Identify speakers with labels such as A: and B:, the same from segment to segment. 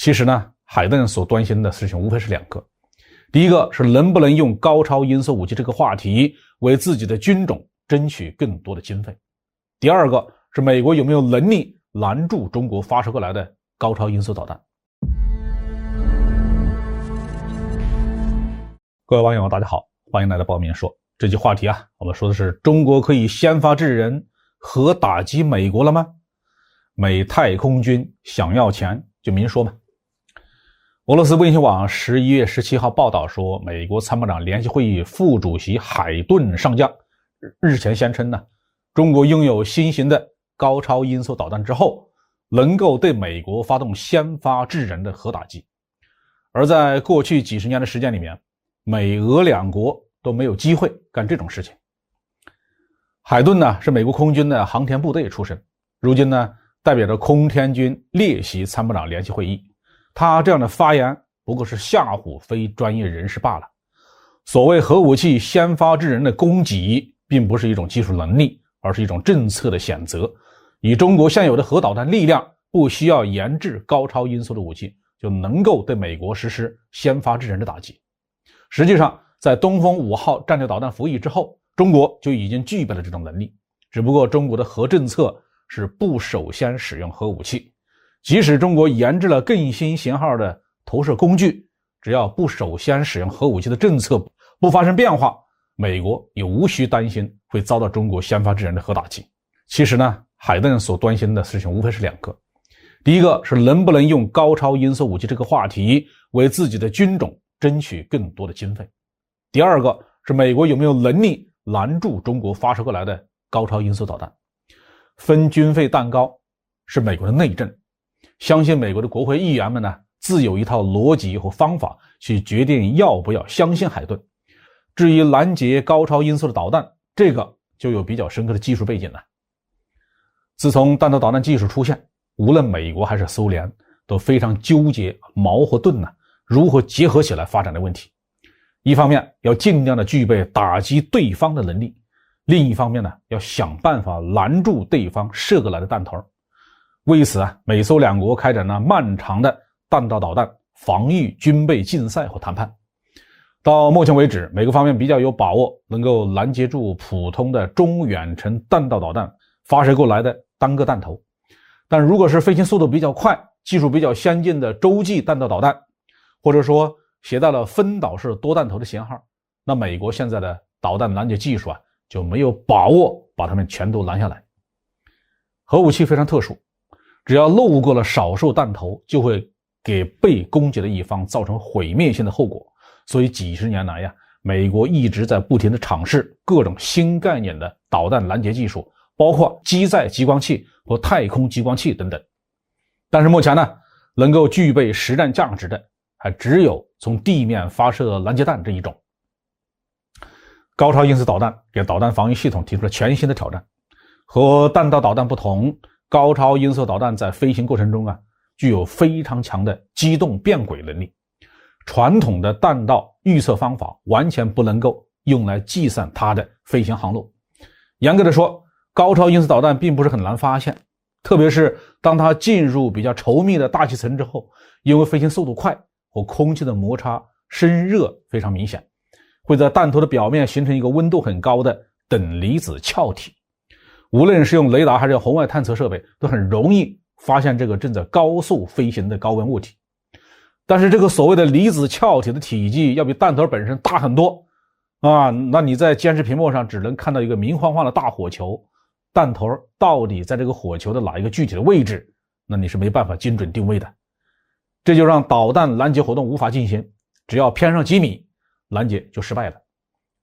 A: 其实呢，海顿所关心的事情无非是两个。第一个是能不能用高超音速武器这个话题为自己的军种争取更多的经费。第二个是美国有没有能力拦住中国发射过来的高超音速导弹。各位网友大家好，欢迎来到报民说。这期话题我们说的是中国可以先发制人核打击美国了吗？美太空军想要钱就明说嘛。俄罗斯卫星网11月17号报道说，美国参谋长联席会议副主席海顿上将日前宣称中国拥有新型的高超音速导弹之后，能够对美国发动先发制人的核打击。而在过去几十年的时间里面，美俄两国都没有机会干这种事情。海顿是美国空军的航天部队出身，如今代表着空天军列席参谋长联席会议。他这样的发言不过是吓唬非专业人士罢了。所谓核武器先发制人的供给，并不是一种技术能力，而是一种政策的选择。以中国现有的核导弹力量，不需要研制高超音速的武器，就能够对美国实施先发制人的打击。实际上，在东风5号战略导弹服役之后，中国就已经具备了这种能力，只不过中国的核政策是不首先使用核武器。即使中国研制了更新型号的投射工具，只要不首先使用核武器的政策不发生变化，美国也无需担心会遭到中国先发制人的核打击。其实呢，海顿所关心的事情无非是两个。第一个是能不能用高超音速武器这个话题为自己的军种争取更多的经费。第二个是美国有没有能力拦住中国发射过来的高超音速导弹。分军费蛋糕是美国的内政，相信美国的国会议员们自有一套逻辑和方法去决定要不要相信海顿。至于拦截高超音速的导弹，这个就有比较深刻的技术背景了。自从弹道导弹技术出现，无论美国还是苏联都非常纠结矛和盾如何结合起来发展的问题。一方面要尽量的具备打击对方的能力，另一方面要想办法拦住对方射过来的弹头。为此美苏两国开展了漫长的弹道导弹防御军备竞赛和谈判。到目前为止，美国方面比较有把握能够拦截住普通的中远程弹道导弹发射过来的单个弹头。但如果是飞行速度比较快、技术比较先进的洲际弹道导弹，或者说携带了分导式多弹头的型号，那美国现在的导弹拦截技术就没有把握把它们全都拦下来。核武器非常特殊，只要漏过了少数弹头，就会给被攻击的一方造成毁灭性的后果。所以几十年来美国一直在不停地尝试各种新概念的导弹拦截技术，包括机载激光器和太空激光器等等。但是目前能够具备实战价值的还只有从地面发射拦截弹这一种。高超音速导弹给导弹防御系统提出了全新的挑战。和弹道导弹不同，高超音速导弹在飞行过程中具有非常强的机动变轨能力。传统的弹道预测方法完全不能够用来计算它的飞行航路。严格的说，高超音速导弹并不是很难发现，特别是当它进入比较稠密的大气层之后，因为飞行速度快和空气的摩擦生热非常明显，会在弹头的表面形成一个温度很高的等离子壳体。无论是用雷达还是用红外探测设备，都很容易发现这个正在高速飞行的高温物体。但是这个所谓的离子壳体的体积要比弹头本身大很多那你在监视屏幕上只能看到一个明晃晃的大火球，弹头到底在这个火球的哪一个具体的位置，那你是没办法精准定位的。这就让导弹拦截活动无法进行，只要偏上几米，拦截就失败了。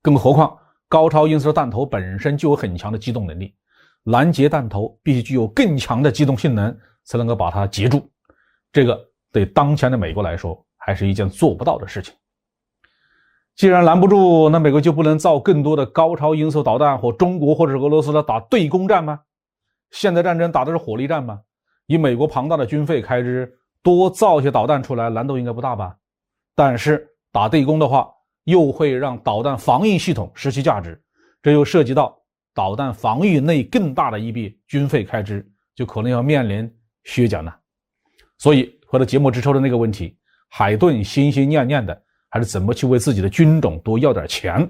A: 更何况高超音速弹头本身就有很强的机动能力，拦截弹头必须具有更强的机动性能才能够把它截住，这个对当前的美国来说还是一件做不到的事情。既然拦不住，那美国就不能造更多的高超音速导弹和中国或者是俄罗斯来打对攻战吗？现代战争打的是火力战吗？以美国庞大的军费开支，多造些导弹出来难度应该不大吧？但是打对攻的话，又会让导弹防御系统失去价值，这又涉及到导弹防御内更大的一笔军费开支，就可能要面临削减了。所以回到节目之初的那个问题，海顿心心念念的还是怎么去为自己的军种多要点钱，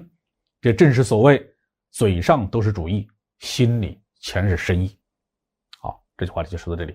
A: 这正是所谓嘴上都是主义，心里全是深意。好，这句话题就说到这里。